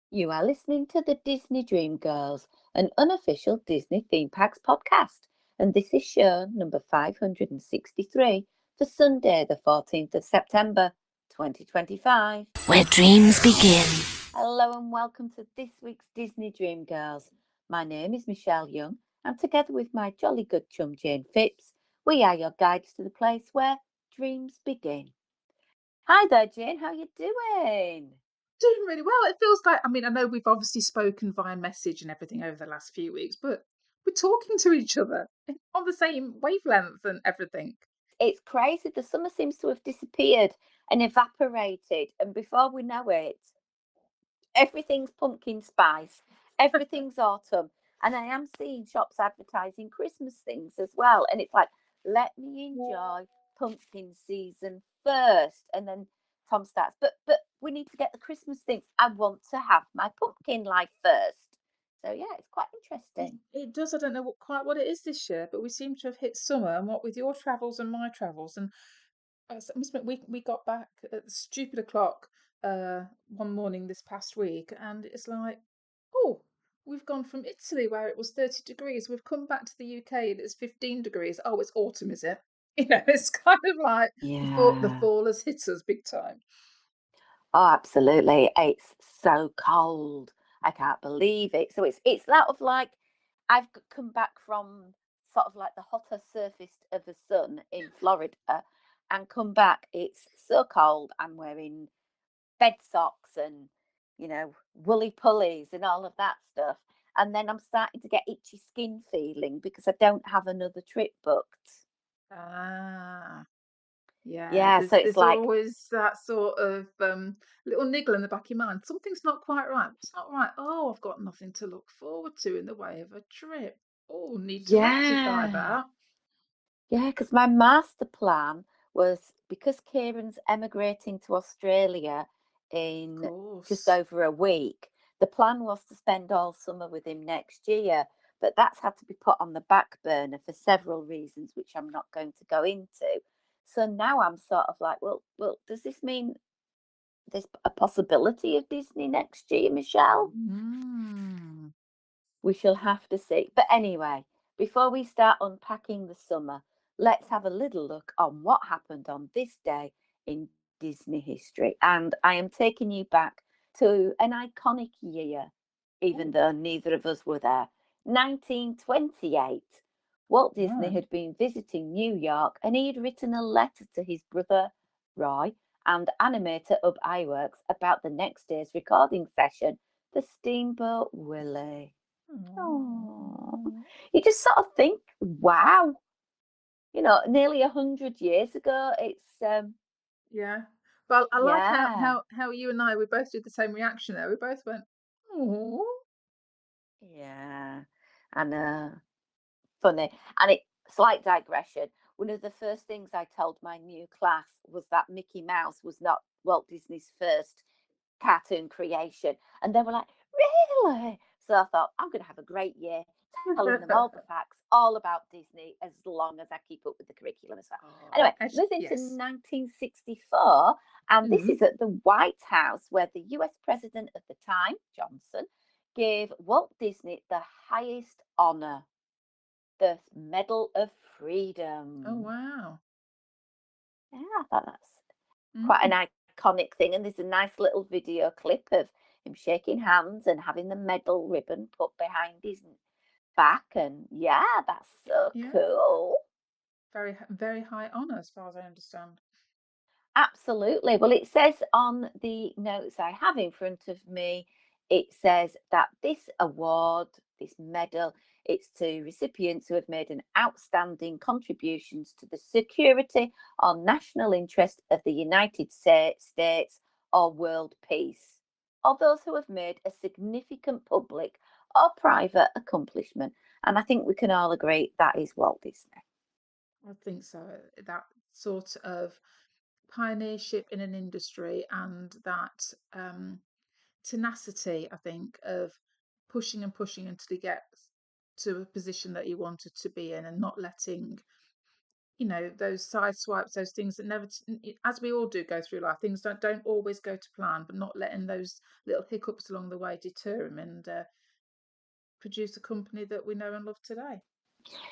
You are listening to the Disney Dream Girls, an unofficial Disney Theme Parks podcast, and this is show number 563 for Sunday, the 14th of September, 2025. Where dreams begin. Hello and welcome to this week's Disney Dream Girls. My name is Michelle Young, and together with my jolly good chum Jane Phipps, we are your guides to the place where dreams begin. Hi there, Jane. How you doing? Doing really well. It feels like, I know we've obviously spoken via message and everything over the last few weeks, but we're talking to each other on the same wavelength and everything. It's crazy. The summer seems to have disappeared and evaporated, and before we know it, everything's pumpkin spice, everything's autumn, and I am seeing shops advertising Christmas things as well. And it's like, let me enjoy pumpkin season first, and then Tom starts. But we need to get the Christmas things. I want to have my pumpkin life first. So yeah, it's quite interesting. It does. I don't know quite what it is this year, but we seem to have hit summer. And what with your travels and my travels, and I must admit, we got back at the stupid o'clock one morning this past week, and it's like, oh, we've gone from Italy where it was 30 degrees, we've come back to the UK and it's 15 degrees. Oh, it's autumn, is it? It's kind of like the Yeah. fall has hit us big time. Oh, absolutely. It's so cold. I can't believe it. So it's that of like come back from sort of like the hotter surface of the sun in Florida and come back. It's so cold. I'm wearing bed socks and woolly pulleys and all of that stuff. And then I'm starting to get itchy skin feeling because I don't have another trip booked. Ah, yeah. Yeah, There's so it's there's like, always that sort of little niggle in the back of your mind. Something's not quite right. It's not right. Oh, I've got nothing to look forward to in the way of a trip. Oh, need to rectify yeah. that. Yeah, because my master plan was because Kieran's emigrating to Australia Of in just course. over a week. The plan was to spend all summer with him next year, but that's had to be put on the back burner for several reasons, which I'm not going to go into. So now I'm sort of like, well, does this mean there's a possibility of Disney next year, Michelle? Mm. We shall have to see. But anyway, before we start unpacking the summer, let's have a little look on what happened on this day in Disney history. And I am taking you back to an iconic year, even Oh, though neither of us were there. 1928. Walt Disney right. had been visiting New York and he had written a letter to his brother Roy and animator Ub Iwerks about the next day's recording session, The Steamboat Willie. Oh, Oh. you just sort of think, wow, nearly 100 years ago. It's Yeah. But I like how yeah, how how you and I we both did the same reaction there. We both went, oh. yeah, and funny. And slight digression. One of the first things I told my new class was that Mickey Mouse was not Walt Disney's first cartoon creation, and they were like, really? So I thought I'm going to have a great year telling them all the facts all about Disney as long as I keep up with the curriculum as well. Oh, Anyway, moving to yes. 1964, and this Mhm. is at the White House where the US president at the time, Johnson, gave Walt Disney the highest honor, the Medal of Oh, Freedom. wow. Yeah, I thought that's quite Mm. an iconic thing. And there's a nice little video clip of him shaking hands and having the medal ribbon put behind his back. And yeah, that's so Yeah. cool. Very high honor as far as I understand. Absolutely. Well, it says on the notes I have in front of me, it says that this award, this medal, it's to recipients who have made an outstanding contributions to the security or national interest of the United States or world peace, or those who have made a significant public or private accomplishment. And I think we can all agree that is Walt Disney. I think so. That sort of pioneership in an industry and that tenacity, I think, of pushing and pushing until he gets to a position that he wanted to be in and not letting those side swipes, those things that never, as we all do go through life, things don't always go to plan, but not letting those little hiccups along the way deter him and produce a company that we know and love today.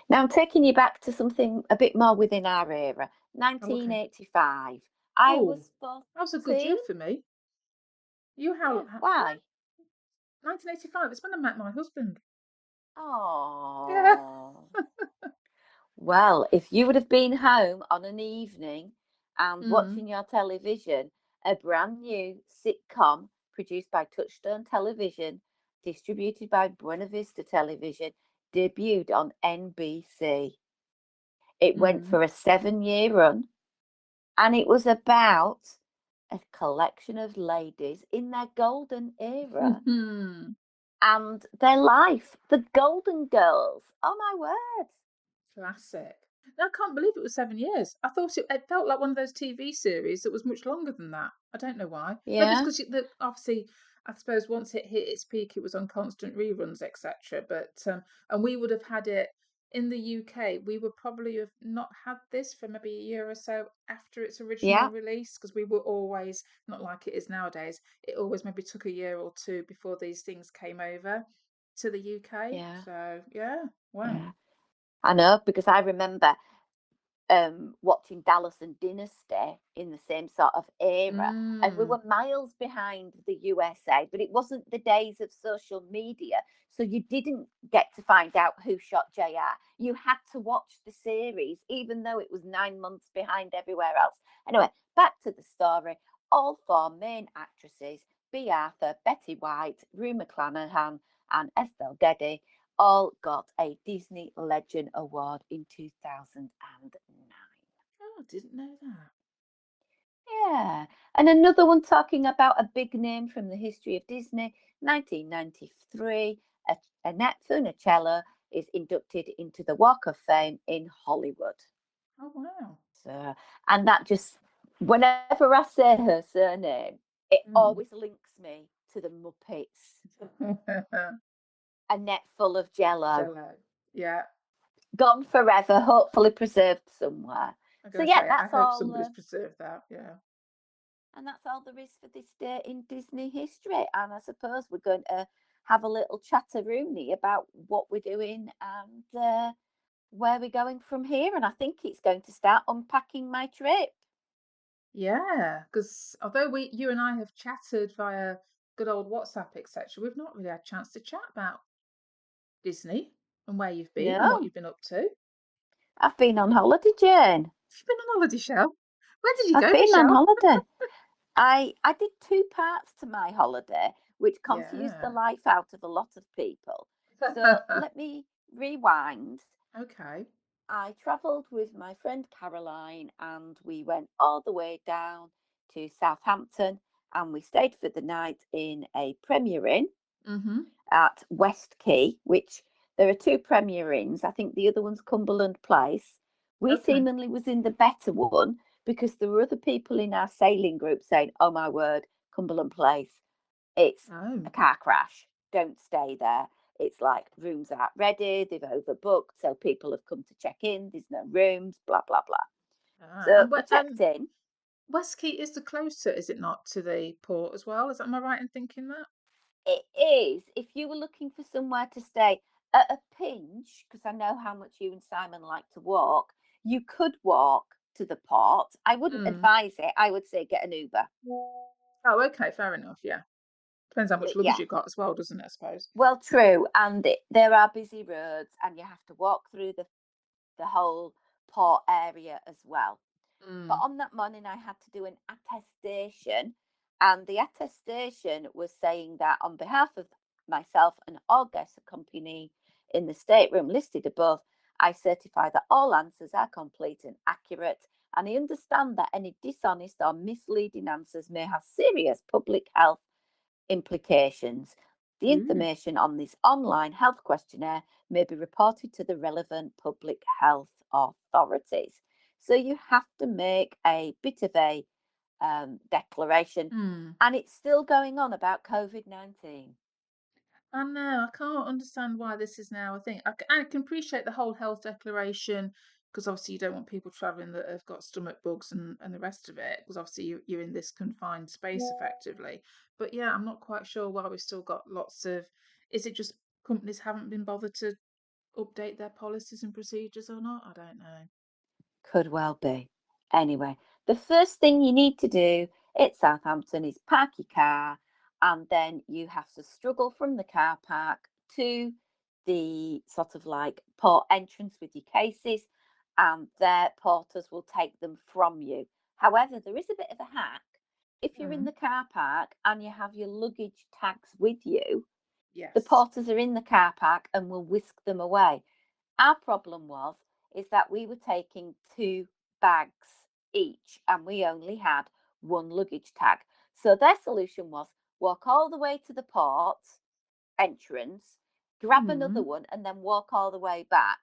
Now I'm taking you back to something a bit more within our era. Oh, okay. 1985. I Oh, was that was a good year 14. for me. You Yeah, no, why? 1985. It's when I met my husband. Yeah. Oh. Well, if you would have been home on an evening and Mm. watching your television, a brand new sitcom produced by Touchstone Television, distributed by Buena Vista Television, debuted on NBC. It went Mm. for a 7-year run, and it was about a collection of ladies in their golden era and their life. The Golden Girls. Oh my word. Classic. No, I can't believe it was 7 years. I thought it felt like one of those TV series that was much longer than that. I don't know why. Maybe it's Yeah, because obviously, I suppose once it hit its peak, it was on constant reruns, etc. And we would have had it in the UK. We would probably have not had this for maybe a year or so after its original yeah, release, because we were always not like it is nowadays. It always maybe took a year or two before these things came over to the UK. yeah, So yeah, wow. yeah. I know because I remember watching Dallas and Dynasty in the same sort of era, and we Mm. were miles behind the USA, but it wasn't the days of social media, so you didn't get to find out who shot JR. You had to watch the series, even though it was 9 months behind everywhere else. Anyway, back to the story. All four main actresses, Bea Arthur, Betty White, Rue McClanahan, and Estelle Getty, all got a Disney Legend Award in 2009. Oh, I didn't know that. Yeah. And another one talking about a big name from the history of Disney, 1993, Annette Funicello is inducted into the Walk of Fame in Hollywood. Oh, wow. So, and that just, whenever I say her surname, it Mm. always links me to the Muppets. Annette full of jello. Jello. Yeah, Gone forever, hopefully preserved somewhere. I'm So gonna yeah, say I that's hope all, somebody's preserved that. Yeah. and that's all there is for this day in Disney history. And I suppose we're going to have a little chatteroony about what we're doing and where we're going from here. And I think it's going to start unpacking my trip. Yeah, because although you and I have chatted via good old WhatsApp, etc., we've not really had a chance to chat about Disney and where you've been and what No, you've been up to. I've been on holiday, Jane. You've been on holiday, Shell. Where did you I've go, been on Michelle? holiday. I did two parts to my holiday, which confused the Yeah. life out of a lot of people. So let me rewind. Okay. I travelled with my friend Caroline and we went all the way down to Southampton and we stayed for the night in a Premier Inn Mm-hmm. at West Quay, which there are two Premier Inns. I think the other one's Cumberland Place. We Okay. seemingly was in the better one because there were other people in our sailing group saying, "Oh my word, Cumberland Place, it's Oh. a car crash. Don't stay there. It's like rooms aren't ready, they've overbooked, so people have come to check in, there's no rooms, blah, blah, blah." Ah, So and we what checked in. Westquay is the closer, is it not, to the port as well? Am I right in thinking that? It is, if you were looking for somewhere to stay at a pinch, because I know how much you and Simon like to walk, you could walk to the port. I wouldn't Mm. advise it. I would say get an Uber. Oh, okay, fair enough. Yeah, depends how much But luggage yeah, you've got as well, doesn't it? I suppose. well, true. And there are busy roads, and you have to walk through the whole port area as well. But Mm. on that morning, I had to do an attestation, and the attestation was saying that on behalf of myself and all guests accompanying in the stateroom listed above, I certify that all answers are complete and accurate, and I understand that any dishonest or misleading answers may have serious public health implications. The Ooh. information on this online health questionnaire may be reported to the relevant public health authorities. So you have to make a bit of a declaration, Mm. and it's still going on about COVID-19. I know. I can't understand why this is now a thing. I can appreciate the whole health declaration because obviously you don't want people traveling that have got stomach bugs and the rest of it, because obviously you're in this confined space effectively. But yeah, I'm not quite sure why we've still got lots of. Is it just companies haven't been bothered to update their policies and procedures or not? I don't know. Could well be. Anyway, the first thing you need to do at Southampton is park your car, and then you have to struggle from the car park to the sort of like port entrance with your cases, and their porters will take them from you. However, there is a bit of a hack. If you're in Mm. the car park and you have your luggage tags with you, the Yes. porters are in the car park and will whisk them away. Our problem was is that we were taking two bags each and we only had one luggage tag. So their solution was walk all the way to the port entrance, grab another Mm. one and then walk all the way back.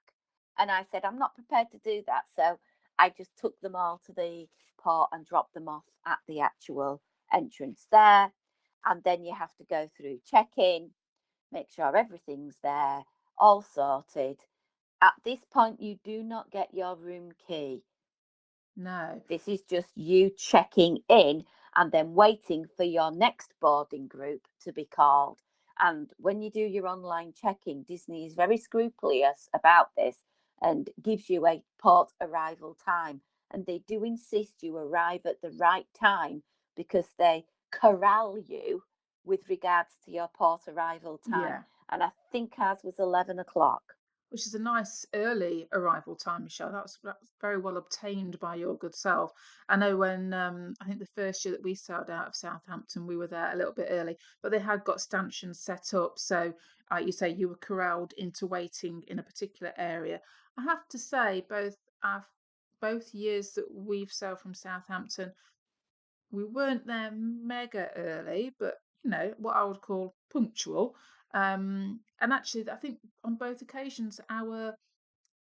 And I said, I'm not prepared to do that. So I just took them all to the port and dropped them off at the actual entrance there. And then you have to go through check in, make sure everything's there, all sorted. At this point, you do not get your room key. No. This is just you checking in and then waiting for your next boarding group to be called. And when you do your online checking, Disney is very scrupulous about this and gives you a port arrival time. And they do insist you arrive at the right time because they corral you with regards to your port arrival time. Yeah. And I think ours was 11 o'clock. Which is a nice early arrival time, Michelle. That's very well obtained by your good self. I know when I think the first year that we sailed out of Southampton, we were there a little bit early, but they had got stanchions set up. So you say you were corralled into waiting in a particular area. I have to say, both years that we've sailed from Southampton, we weren't there mega early, but what I would call punctual. And actually, I think on both occasions, our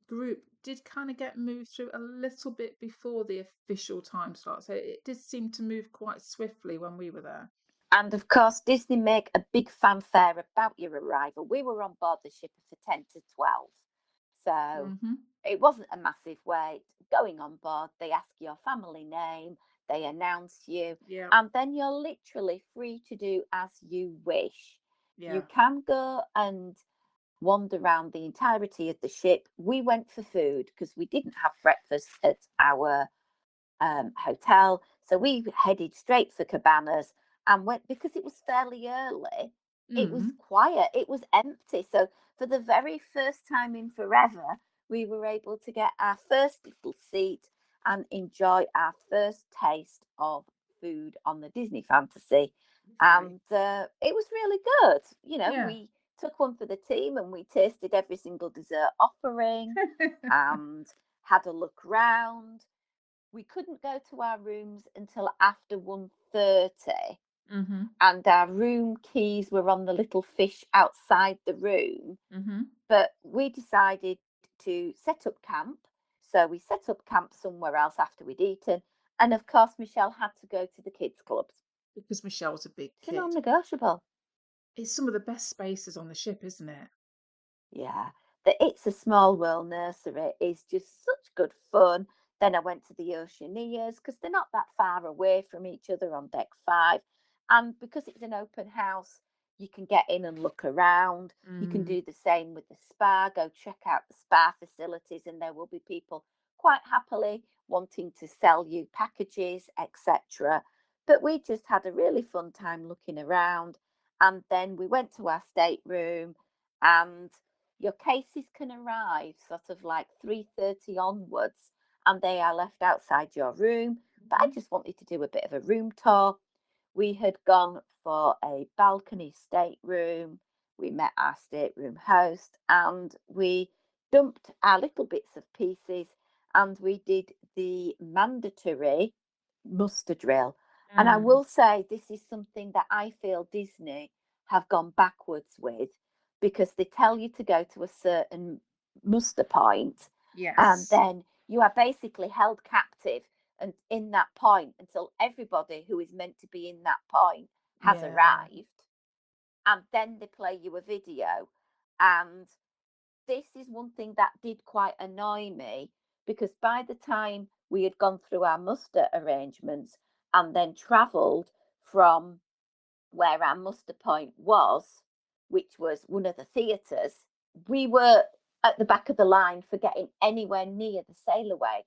group did kind of get moved through a little bit before the official time slot. So it did seem to move quite swiftly when we were there. And of course, Disney make a big fanfare about your arrival. We were on board the ship for 10 to 12. So Hmm. it wasn't a massive wait. Going on board, they ask your family name, they announce you, Yeah, and then you're literally free to do as you wish. You yeah. can go and wander around the entirety of the ship. We went for food because we didn't have breakfast at our hotel. So we headed straight for Cabanas and went because it was fairly early. It was Mm. quiet, it was empty. So for the very first time in forever, we were able to get our first little seat and enjoy our first taste of food on the Disney Fantasy. Lovely. And it was really good. Yeah. We took one for the team and we tasted every single dessert offering and had a look round. We couldn't go to our rooms until after 1:30, Hmm. and our room keys were on the little fish outside the room, Hmm. but we decided to set up camp. So we set up camp somewhere else after we'd eaten, and of course Michelle had to go to the kids clubs. Because Michelle's a big It's a kid. non-negotiable. It's some of the best spaces on the ship, isn't it? Yeah, the It's a Small World nursery is just such good fun. Then I went to the Oceanias because they're not that far away from each other on deck five. And because it's an open house, you can get in and look around. You can Mm. do the same with the spa, go check out the spa facilities, and there will be people quite happily wanting to sell you packages, etc. But we just had a really fun time looking around. And then we went to our stateroom and your cases can arrive sort of like 3:30 onwards and they are left outside your room. But I Mhm. just wanted to do a bit of a room tour. We had gone for a balcony stateroom. We met our stateroom host and we dumped our little bits of pieces and we did the mandatory muster drill. And I Mm. will say this is something that I feel Disney have gone backwards with because they tell you to go to a certain muster point and Yes. then you are basically held captive and in that point until everybody who is meant to be in that point has Yeah. arrived and then they play you a video and this is one thing that did quite annoy me because by the time we had gone through our muster arrangements and then travelled from where our muster point was, which was one of the theatres, we were at the back of the line for getting anywhere near the sail away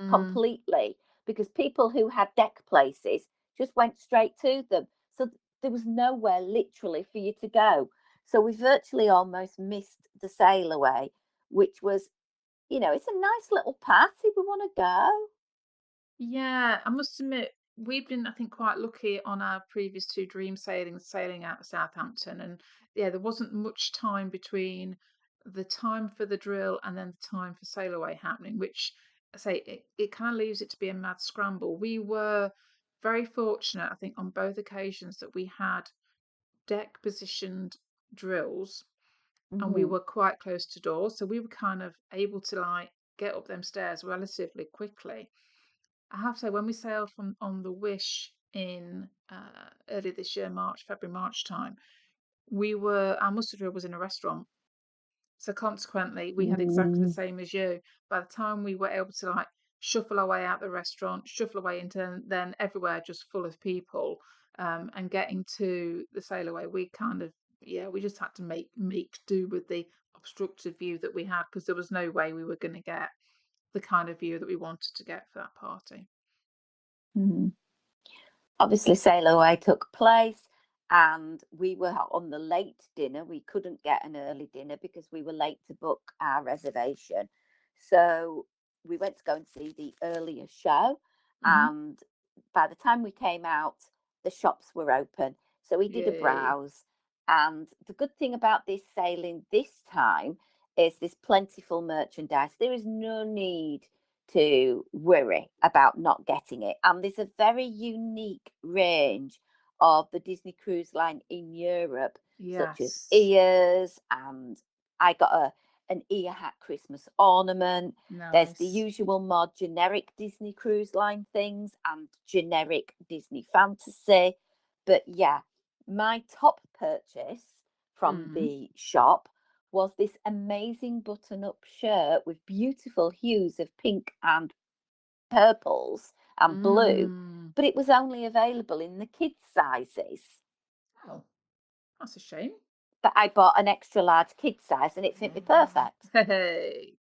Mm. completely, because people who had deck places just went straight to them. So there was nowhere literally for you to go. So we virtually almost missed the sail away, which was, it's a nice little party. We want to go. Yeah, I must admit, we've been, I think, quite lucky on our previous two dream sailings, sailing out of Southampton. And yeah, there wasn't much time between the time for the drill and then the time for sail away happening, which I say it kind of leaves it to be a mad scramble. We were very fortunate, I think, on both occasions that we had deck positioned drills and we Hmm. were quite close to doors. So we were kind of able to like get up them stairs relatively quickly. I have to say, when we sailed from on the Wish in early this year, February, March time, our muster drill was in a restaurant. So consequently, we had exactly the Mm. same as you. By the time we were able to like shuffle our way out the restaurant, shuffle away into then everywhere just full of people, and getting to the sail away, we kind of yeah, we just had to make do with the obstructed view that we had because there was no way we were going to get the kind of view that we wanted to get for that party. Mhm. Obviously, sail away took place, and we were on the late dinner. We couldn't get an early dinner because we were late to book our reservation. So we went to go and see the earlier show. Hmm. And by the time we came out, the shops were open. So we did a Yay. browse. And the good thing about this sailing this time is there's plentiful merchandise. There is no need to worry about not getting it. And there's a very unique range of the Disney Cruise Line in Europe, such as Yes. ears, and I got an ear hat Christmas ornament. There's the Nice. usual more generic Disney Cruise Line things and generic Disney fantasy. But yeah, my top purchase from Mm. the shop was this amazing button up shirt with beautiful hues of pink and purples and blue, Mm. but it was only available in the kids' sizes. Oh, that's a shame. But I bought an extra large kid size and it fit me perfect. Hey.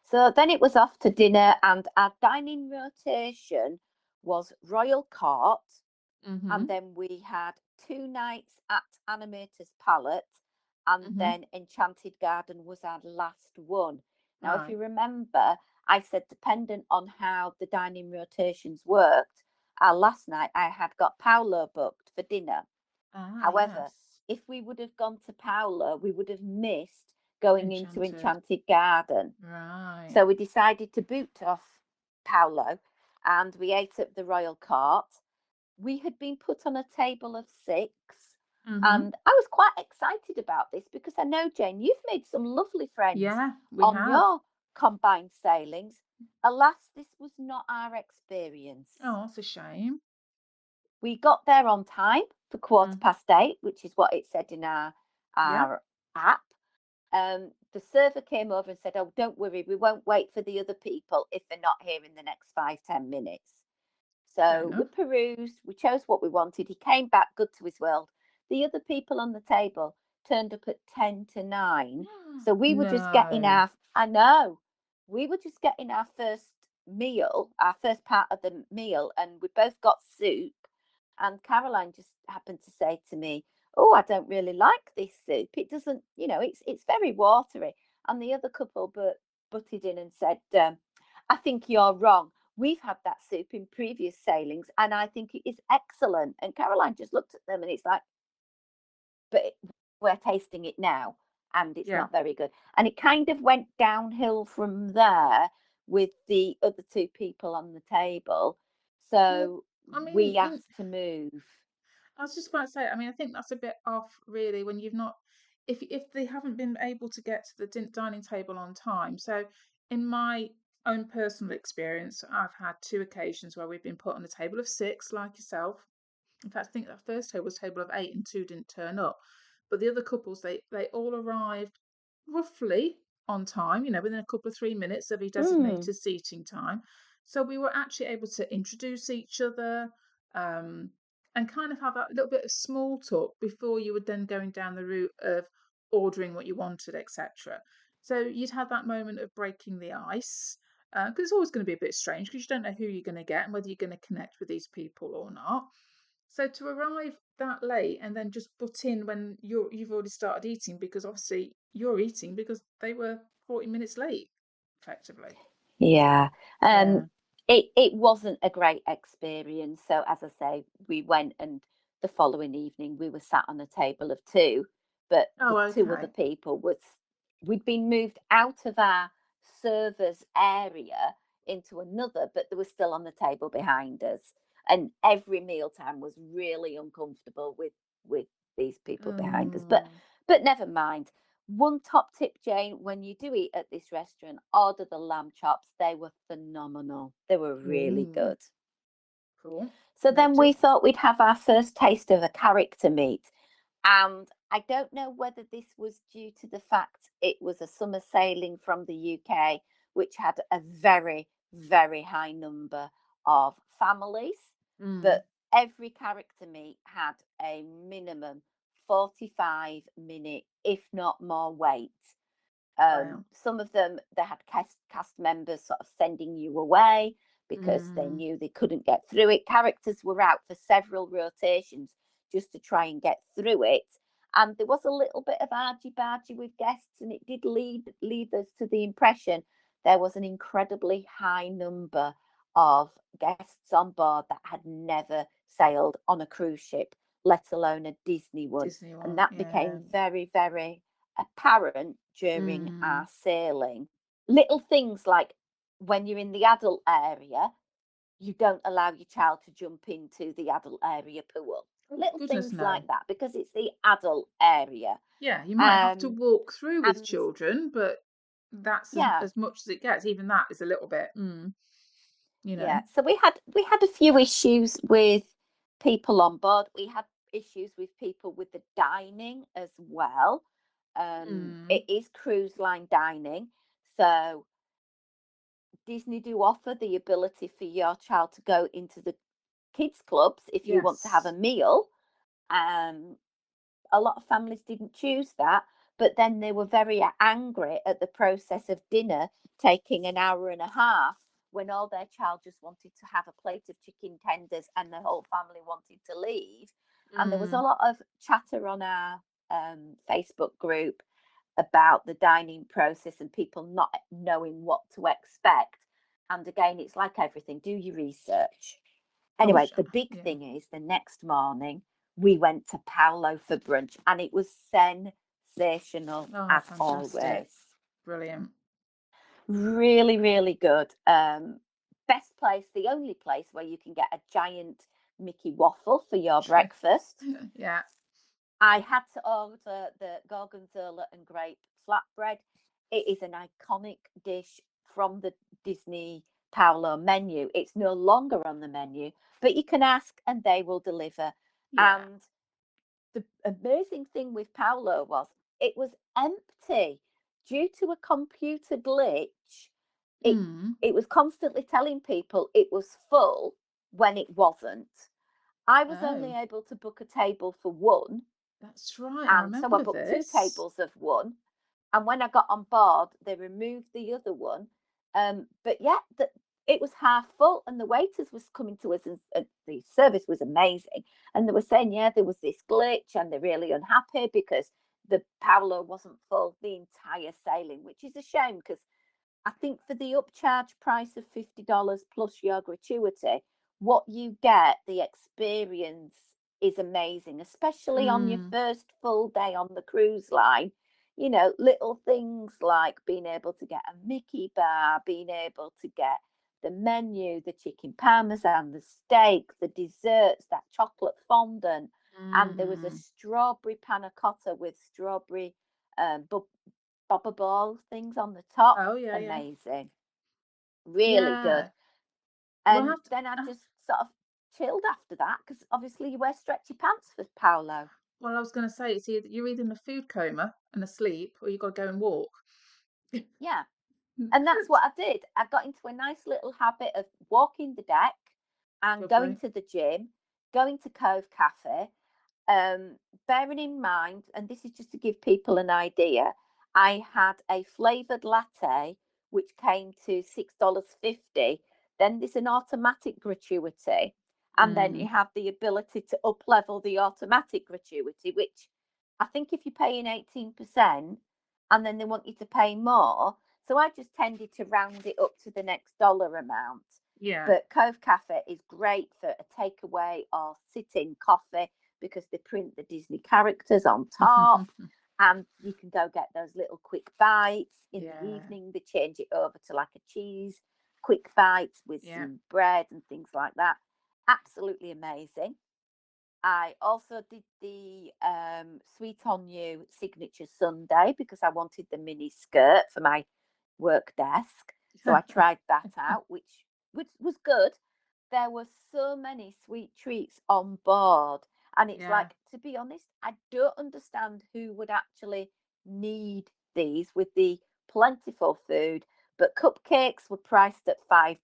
So then it was off to dinner, and our dining rotation was Royal Court, and Mm-hmm. then we had 2 nights at Animator's Palette, and Mm-hmm. then Enchanted Garden was our last one. Now, if Right. you remember, I said dependent on how the dining rotations worked, our last night I had got Paolo booked for dinner. Ah, However, yes. if we would have gone to Paolo, we would have missed going into Enchanted. Enchanted Garden. Right. So we decided to boot off Paolo, and we ate at the Royal Court. We had been put on a table of six, Mm-hmm. and I was quite excited about this because I know, Jane, you've made some lovely friends Yeah, we on have. your combined sailings. Alas, this was not our experience. Oh, that's a shame. We got there on time for quarter Mm-hmm. past eight, which is what it said in our Yeah. our app. The server came over and said, "Oh, don't worry, we won't wait for the other people if they're not here in the next 5-10 minutes." Fair So we enough. perused, we chose what we wanted. He came back good to his world. The other people on the table turned up at 10 to 9. So we were just getting No. our, I know, we were just getting our first meal, our first part of the meal, and we both got soup. And Caroline just happened to say to me, "Oh, I don't really like this soup. It doesn't, it's very watery." And the other couple butted in and said, "I think you're wrong. We've had that soup in previous sailings, and I think it is excellent." And Caroline just looked at them, and it's like, "But we're tasting it now, and it's Yeah. not very good." And it kind of went downhill from there with the other two people on the table. Well, So I mean, we asked to move. I was just about to say, I mean, I think that's a bit off, really, when you've not, if they haven't been able to get to the dining table on time. So, in my own personal experience, I've had two occasions where we've been put on a table of six, like yourself. In fact, I think that first table was a table of eight, and two didn't turn up. But the other couples, they all arrived roughly on time, within a couple of 3 minutes of your Mm. designated seating time. So we were actually able to introduce each other, um, and kind of have a little bit of small talk before you were then going down the route of ordering what you wanted, etc. So you'd have that moment of breaking the ice, because it's always going to be a bit strange because you don't know who you're going to get and whether you're going to connect with these people or not. So to arrive that late and then just butt in when you've already started eating, because obviously you're eating because they were 40 minutes late, effectively. Yeah. Um, Yeah. it wasn't a great experience. So as I say, we went and the following evening we were sat on a table of two, but the Oh, two other okay. people was we'd been moved out of our servers area into another, but they were still on the table behind us. And every mealtime was really uncomfortable with these people behind us. Oh. But never mind. One top tip, Jane, when you do eat at this restaurant, order the lamb chops. They were phenomenal. They were really Ooh, good. cool. So then we Noted. thought we'd have our first taste of a character meat. And I don't know whether this was due to the fact it was a summer sailing from the UK, which had a very, very high number of families, Mm. but every character meet had a minimum 45-minute, if not more, wait. Wow. Some of them, they had cast members sort of sending you away because they Mm. knew they couldn't get through it. Characters were out for several rotations just to try and get through it. And there was a little bit of argy bargy with guests, and it did lead us to the impression there was an incredibly high number of guests on board that had never sailed on a cruise ship, let alone a Disney one. Disney And one. that Yeah. became very, very apparent during Mm. our sailing. Little things like when you're in the adult area, you don't allow your child to jump into the adult area pool. Oh, Little goodness, things no. like that because it's the adult area. Yeah, you might have to Um, walk through with and children, but that's yeah, as much as it gets. Even that is a little bit, you yeah. know. So we had a few issues with people on board. We had issues with people with the dining as well. Mm. It is cruise line dining, so Disney do offer the ability for your child to go into the kids clubs if you want to have a Yes. meal. Um, a lot of families didn't choose that, but then they were very angry at the process of dinner taking an hour and a half when all their child just wanted to have a plate of chicken tenders and the whole family wanted to leave. And there was a Mm. lot of chatter on our Facebook group about the dining process and people not knowing what to expect. And again, it's like everything, do your research. Oh, Anyway, the big yeah. thing is the next morning we went to Paolo for brunch and it was sensational Oh, as fantastic. always. Brilliant. Really, really good. Best place, the only place where you can get a giant Mickey waffle for your breakfast. Yeah. I had to order the gorgonzola and grape flatbread. It is an iconic dish from the Disney Paolo menu. It's no longer on the menu, but you can ask and they will deliver. Yeah. And the amazing thing with Paolo was it was empty due to a computer glitch. It Mm. it was constantly telling people it was full when it wasn't. I was only Oh, able to book a table for one, that's right. I and so I remember booked two this. tables of one. And when I got on board, they removed the other one. But yeah, it was half full, and the waiters was coming to us, and the service was amazing. And they were saying, yeah, there was this glitch, and they're really unhappy because the Paolo wasn't full the entire sailing, which is a shame because I think for the upcharge price of $50 plus your gratuity, what you get, the experience is amazing, especially on your Mm. first full day on the cruise line. Little things like being able to get a Mickey bar, being able to get the menu, the chicken parmesan, the steak, the desserts, that chocolate fondant. And there was a Mm. strawberry panna cotta with strawberry um, bubble ball things on the top. Oh, yeah, yeah. Amazing. Really good. Yeah. Well, And then I just sort of chilled after that because obviously you wear stretchy pants for Paolo. well, I was going to say, you're either in a food coma and asleep, or you've got to go and walk. Yeah. And that's what I did. I got into a nice little habit of walking the deck and going Lovely. to the gym, going to Cove Cafe. Um, Bearing in mind, and this is just to give people an idea, I had a flavoured latte which came to $6.50. Then there's an automatic gratuity, and then you Mm. have the ability to up level the automatic gratuity, which I think if you're paying 18% and then they want you to pay more. So I just tended to round it up to the next dollar amount. Yeah. But Cove Cafe is great for a takeaway or sit-in coffee because they print the Disney characters on top, and you can go get those little quick bites in the Yeah. evening. They change it over to like a cheese quick bites with Yeah. some bread and things like that. Absolutely amazing. I also did the Sweet on You signature Sunday because I wanted the mini skirt for my work desk. So I tried that out, which was good. There were so many sweet treats on board. And it's Yeah. like, to be honest, I don't understand who would actually need these with the plentiful food. But cupcakes were priced at $5,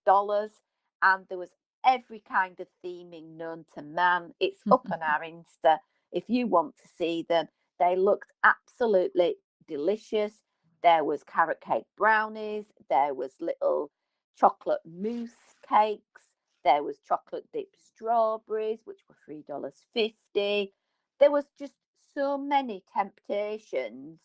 and there was every kind of theming known to man. It's up on our Insta if you want to see them. They looked absolutely delicious. There was carrot cake brownies, there was little chocolate mousse cakes, there was chocolate dipped strawberries, which were $3.50. There was just so many temptations,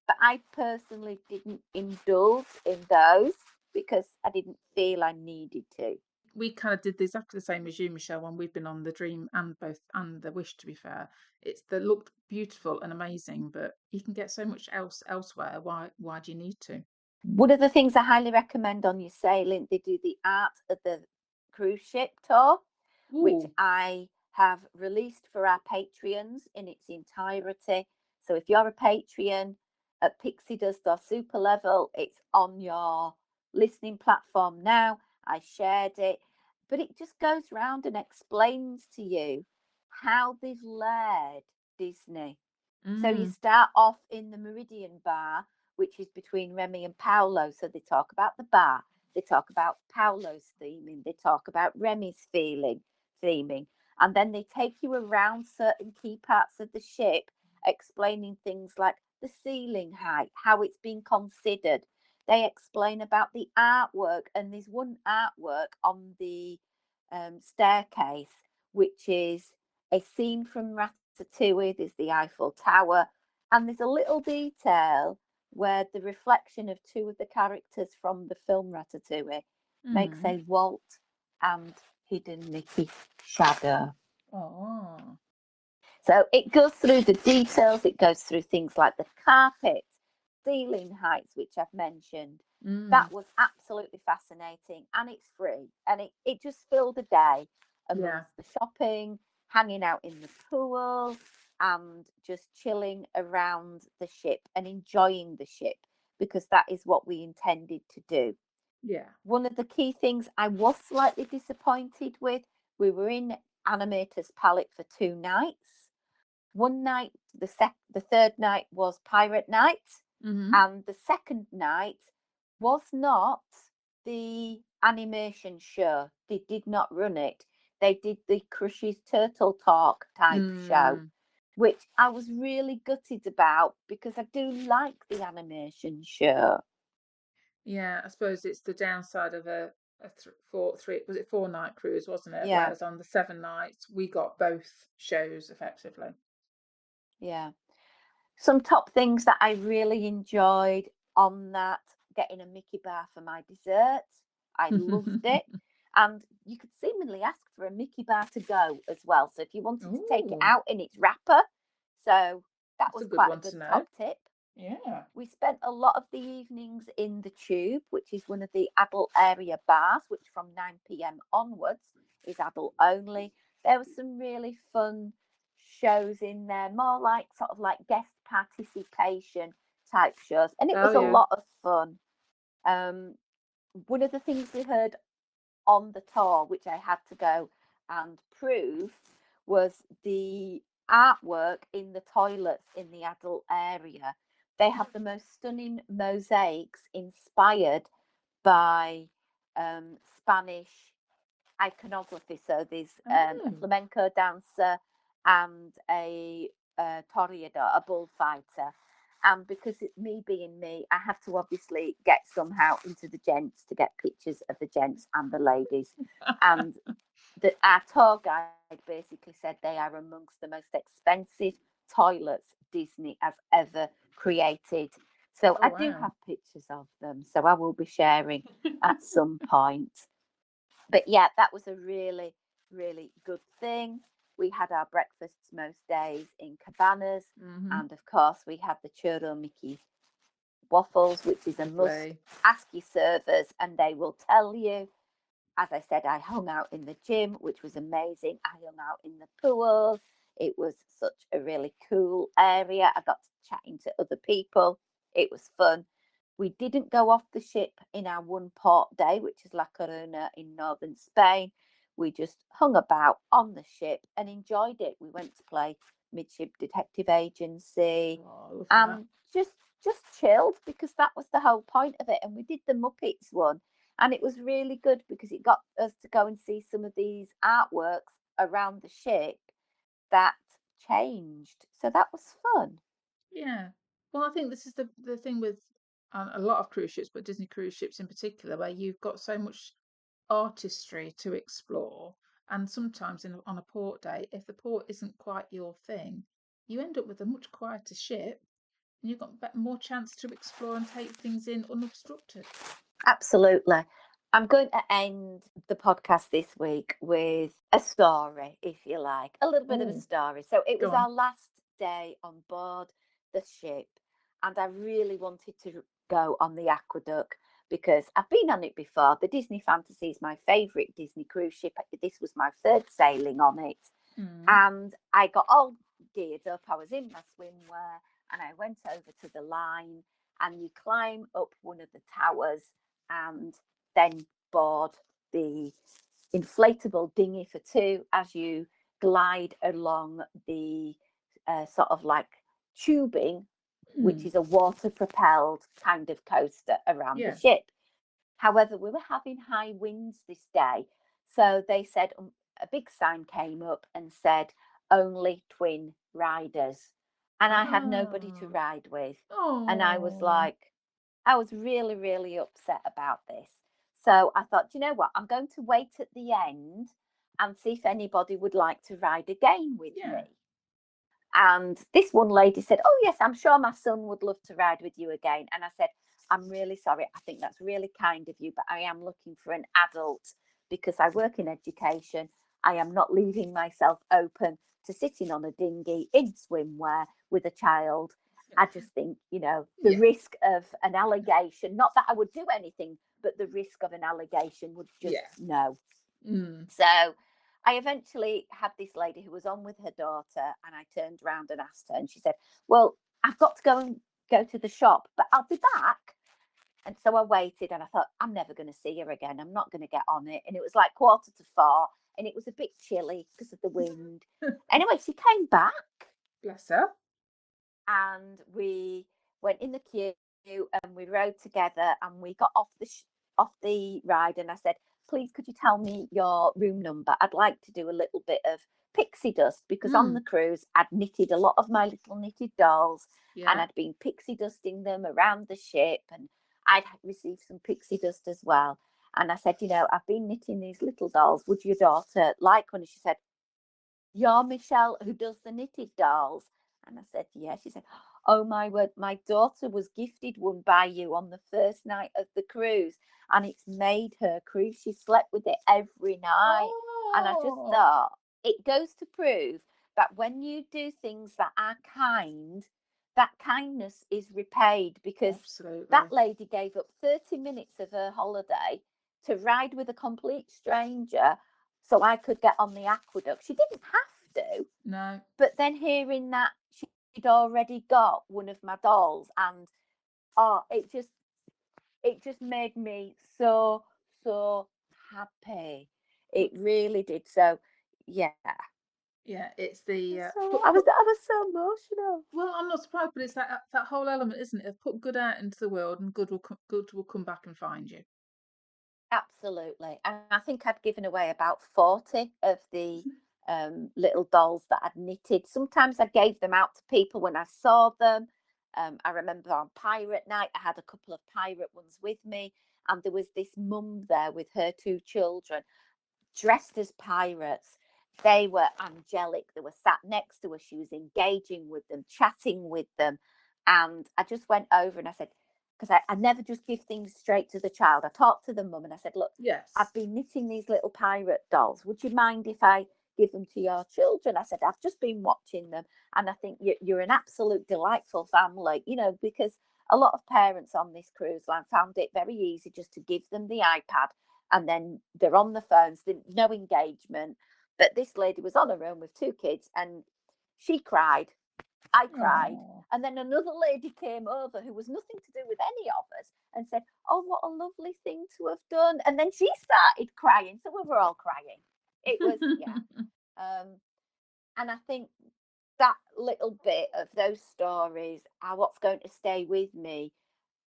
but I personally didn't indulge in those because I didn't feel I needed to. We kind of did exactly the same as you, Michelle, when we've been on the Dream and both and the Wish. To be fair, it's they looked beautiful and amazing, but you can get so much else elsewhere. Why do you need to? One of the things I highly recommend on your sailing, they do the Art of the Cruise Ship tour, which Ooh. I have released for our Patreons in its entirety. So if you're a Patreon at Pixie Dust or Super Level, it's on your listening platform now. I shared it, but it just goes round and explains to you how they've layered Disney. So you Mm. start off in the Meridian Bar, which is between Remy and Paolo. So they talk about the bar, they talk about Paolo's theming, they talk about Remy's theming, and then they take you around certain key parts of the ship, explaining things like the ceiling height, how it's been considered. They explain about the artwork, and there's one artwork on the staircase, which is a scene from Ratatouille. There's the Eiffel Tower, and there's a little detail where the reflection of two of the characters from the film Ratatouille makes Mm. a Walt and Hidden Mickey shadow. Oh. So it goes through the details, it goes through things like the carpet, ceiling heights, which I've mentioned. Mm. That was absolutely fascinating, and it's free. And it just filled a day Yeah. amongst the shopping, hanging out in the pool, and just chilling around the ship and enjoying the ship because that is what we intended to do. Yeah. One of the key things I was slightly disappointed with, we were in Animator's Palette for 2 nights. One night, the third night was Pirate Night, Mm-hmm. and the second night was not the animation show. They did not run it. They did the Crush's Turtle Talk type show, Mm. which I was really gutted about because I do like the animation show. Yeah, I suppose it's the downside of a 4 night cruise, wasn't it? Yeah, Whereas on the 7 nights, we got both shows effectively. yeah. Some top things that I really enjoyed on that, getting a Mickey bar for my dessert. I loved it. And you could seemingly ask for a Mickey bar to go as well. So if you wanted to take it Oh, out in its wrapper, so that that's a was good quite a one to good know. top tip. Yeah. We spent a lot of the evenings in the Tube, which is one of the adult area bars, which from 9 p.m. onwards is adult only. There were some really fun shows in there, more like sort of like guest participation type shows, and it Oh, was a yeah. lot of fun. Um, One of the things we heard on the tour, which I had to go and prove, was the artwork in the toilets in the adult area. They have the most stunning mosaics inspired by Spanish iconography. So there's a Oh, flamenco dancer and a toreador, a bullfighter. And because it's me being me, I have to obviously get somehow into the gents to get pictures of the gents and the ladies. And our tour guide basically said they are amongst the most expensive toilets Disney has ever created. So oh I do wow. have pictures of them. So I will be sharing at some point. But yeah, that was a really, really good thing. We had our breakfasts most days in cabanas. Mm-hmm. And of course, we had the churro Mickey waffles, which is a must. Lovely. Ask your servers and they will tell you. As I said, I hung out in the gym, which was amazing. I hung out in the pool. It was such a really cool area. I got to chatting to other people. It was fun. We didn't go off the ship in our one port day, which is La Coruna in northern Spain. We just hung about on the ship and enjoyed it. We went to play Midship Detective Agency Oh, I love that. and just chilled because that was the whole point of it. And we did the Muppets one and it was really good because it got us to go and see some of these artworks around the ship that changed. So that was fun. Yeah. Well, I think this is the thing with a lot of cruise ships, but Disney cruise ships in particular, where you've got so much artistry to explore. And sometimes on a port day, if the port isn't quite your thing, you end up with a much quieter ship and you've got more chance to explore and take things in unobstructed. Absolutely. I'm going to end the podcast this week with a story, if you like, a little bit of a Oh, story. So it go was on. our last day on board the ship, and I really wanted to go on the aqueduct because I've been on it before. The Disney Fantasy is my favourite Disney cruise ship. This was my third sailing on it, Mm. and I got all geared up. I was in my swimwear, and I went over to the line, and you climb up one of the towers and then board the inflatable dinghy for two as you glide along the sort of like tubing, which Mm. is a water propelled kind of coaster around the Yeah. ship. However, we were having high winds this day. So they said a big sign came up and said only twin riders. And I had nobody to Oh. ride with. And I was Oh. like, I was really, really upset about this. So I thought, you know what? I'm going to wait at the end and see if anybody would like to ride again with Yeah. me. And this one lady said, oh, yes, I'm sure my son would love to ride with you again. And I said, I'm really sorry. I think that's really kind of you, but I am looking for an adult because I work in education. I am not leaving myself open to sitting on a dinghy in swimwear with a child. I just think, the Yeah. risk of an allegation, not that I would do anything, but the risk of an allegation would just Yeah. no. Mm. So I eventually had this lady who was on with her daughter, and I turned around and asked her, and she said, well, I've got to go to the shop, but I'll be back. And so I waited and I thought, I'm never going to see her again. I'm not going to get on it. And it was like 3:45 and it was a bit chilly because of the wind. Anyway, she came back Bless her. and we went in the queue and we rode together and we got off the ride and I said, please could you tell me your room number? I'd like to do a little bit of pixie dust because on the Mm. cruise I'd knitted a lot of my little knitted dolls and Yeah. I'd been pixie dusting them around the ship and I'd received some pixie dust as well. And I said, I've been knitting these little dolls. Would your daughter like one? And she said, you're Michelle who does the knitted dolls. And I said, yeah. She said, oh my word, my daughter was gifted one by you on the first night of the cruise and it's made her cruise. She slept with it every night. And I just Oh, thought it goes to prove that when you do things that are kind, that kindness is repaid because that absolutely. lady gave up 30 minutes of her holiday to ride with a complete stranger so I could get on the aqueduct. She didn't have to, No. but then hearing that she'd already got one of my dolls, and oh, it just made me so happy. It But really did. So yeah, Yeah, it's the So I was so emotional. well, I'm not surprised, but it's that whole element, isn't it? Of put good out into the world, and good will come back and find you. Absolutely. And I think I'd given away about 40 of the little dolls that I'd knitted. Sometimes I gave them out to people when I saw them. I remember on pirate night, I had a couple of pirate ones with me, and there was this mum there with her two children dressed as pirates. They were angelic. They were sat next to her. She was engaging with them, chatting with them. And I just went over and I said, because I never just give things straight to the child. I talked to the mum and I said, look, I've Yes. been knitting these little pirate dolls. Would you mind if I give them to your children? I said, I've just been watching them. And I think you're an absolute delightful family, because a lot of parents on this cruise line found it very easy just to give them the iPad and then they're on the phones, no engagement. But this lady was on her own with two kids and she cried. I cried. Oh. And then another lady came over who was nothing to do with any of us and said, oh, what a lovely thing to have done. And then she started crying. So we were all crying. It was, yeah. And I think that little bit of those stories are what's going to stay with me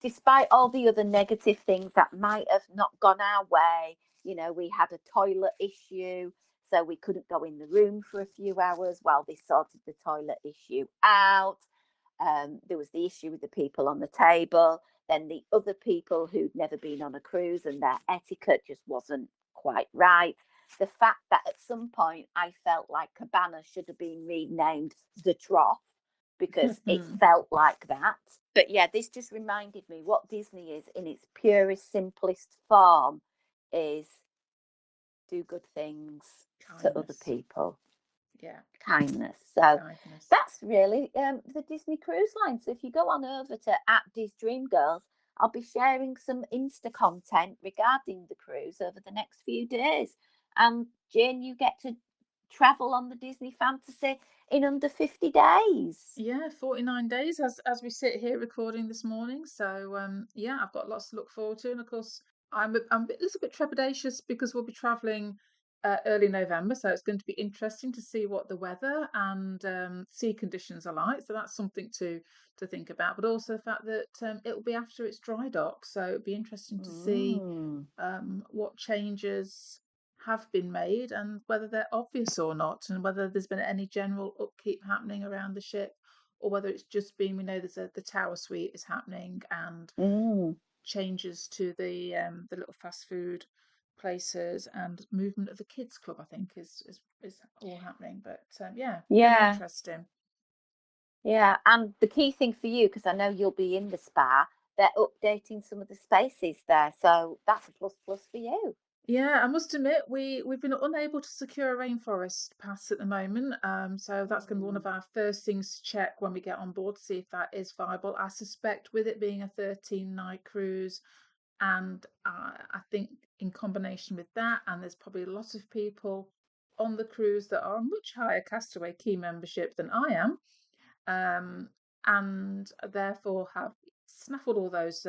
despite all the other negative things that might have not gone our way. We had a toilet issue, so we couldn't go in the room for a few hours while they sorted the toilet issue out. There was the issue with the people on the table, then the other people who'd never been on a cruise and their etiquette just wasn't quite right. The fact that at some point I felt like Cabana should have been renamed the Trough because it felt like that. But yeah, this just reminded me what Disney is in its purest, simplest form is do good things to other Kindness. people, Yeah, kindness. So kindness. that's really the Disney Cruise Line. So if you go on over to @DisDreamGirls, I'll be sharing some Insta content regarding the cruise over the next few days. And Jane, you get to travel on the Disney Fantasy in under 50 days. Yeah, 49 days as we sit here recording this morning. So yeah, I've got lots to look forward to. And of course, I'm a little bit trepidatious because we'll be traveling early November, so it's going to be interesting to see what the weather and sea conditions are like. So that's something to think about. But also the fact that it will be after its dry dock, so it'll be interesting to see Mm. what changes have been made and whether they're obvious or not, and whether there's been any general upkeep happening around the ship, or whether it's just been, we know there's the tower suite is happening, and Mm. changes to the little fast food places and movement of the kids club, I think is all happening. But yeah, very Yeah, interesting. yeah. And the key thing for you, because I know you'll be in the spa, they're updating some of the spaces there. So that's a plus plus for you. Yeah, I must admit we've been unable to secure a rainforest pass at the moment. So that's going to be one Mm. of our first things to check when we get on board to see if that is viable. I suspect with it being a 13-night cruise, and I think in combination with that, and there's probably a lot of people on the cruise that are a much higher Castaway Key membership than I am, um, and therefore have snaffled all those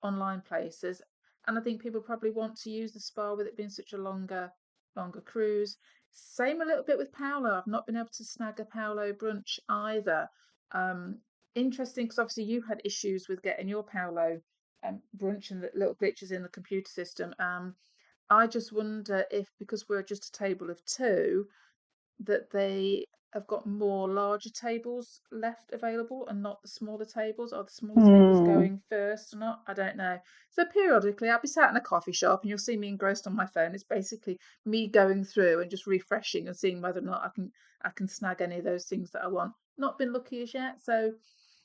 online places. And I think people probably want to use the spa with it being such a longer cruise. Same a little bit with Paolo. I've not been able to snag a Paolo brunch either. Um, Interesting because obviously you had issues with getting your Paolo brunch and the little glitches in the computer system. I just wonder if because we're just a table of two, that they have got more larger tables left available and not the smaller tables. Are the smaller tables Hmm. going first or not? I don't know. So periodically I'll be sat in a coffee shop and you'll see me engrossed on my phone. It's basically me going through and just refreshing and seeing whether or not I can snag any of those things that I want. Not been lucky as yet. So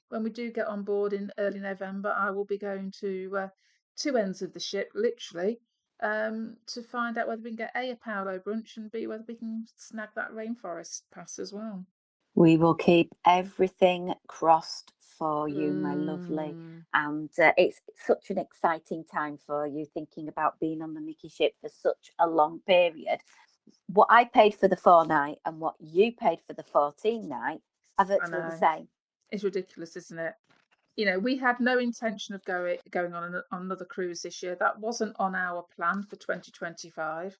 when we do get on board in early November, I will be going to two ends of the ship, literally, to find out whether we can get A Paolo brunch and B whether we can snag that rainforest pass as well. We will keep everything crossed for you, my lovely. Mm, And it's such an exciting time for you thinking about being on the Mickey ship for such a long period. What I paid for the 4 night and what you paid for the 14 night are I virtually the know. same. It's ridiculous, isn't it? You know, we had no intention of going on another cruise this year. That wasn't on our plan for 2025.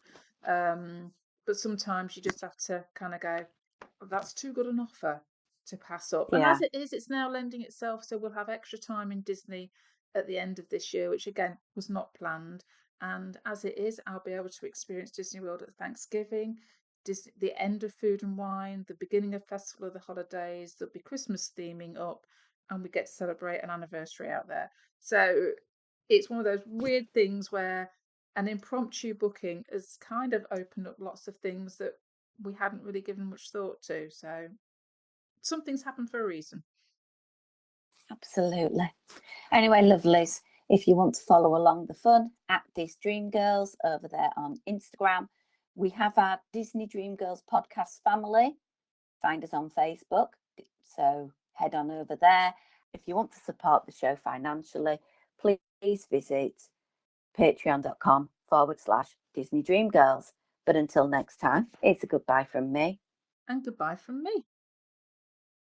But sometimes you just have to kind of go, That's too good an offer to pass up. And Yeah, as it is, it's now lending itself, so we'll have extra time in Disney at the end of this year, which again was not planned. And as it is, I'll be able to experience Disney World at Thanksgiving, the end of Food and Wine, the beginning of Festival of the Holidays. There'll be Christmas theming up, and we get to celebrate an anniversary out there. So it's one of those weird things where an impromptu booking has kind of opened up lots of things that we hadn't really given much thought to. So some things happen for a reason. absolutely. Anyway, lovelies, if you want to follow along the fun at Dis Dream Girls over there on Instagram, we have our Disney Dream Girls podcast family. Find us on Facebook. So head on over there. If you want to support the show financially, please visit patreon.com/Disney Dream Girls. But until next time, it's a goodbye from me. And goodbye from me.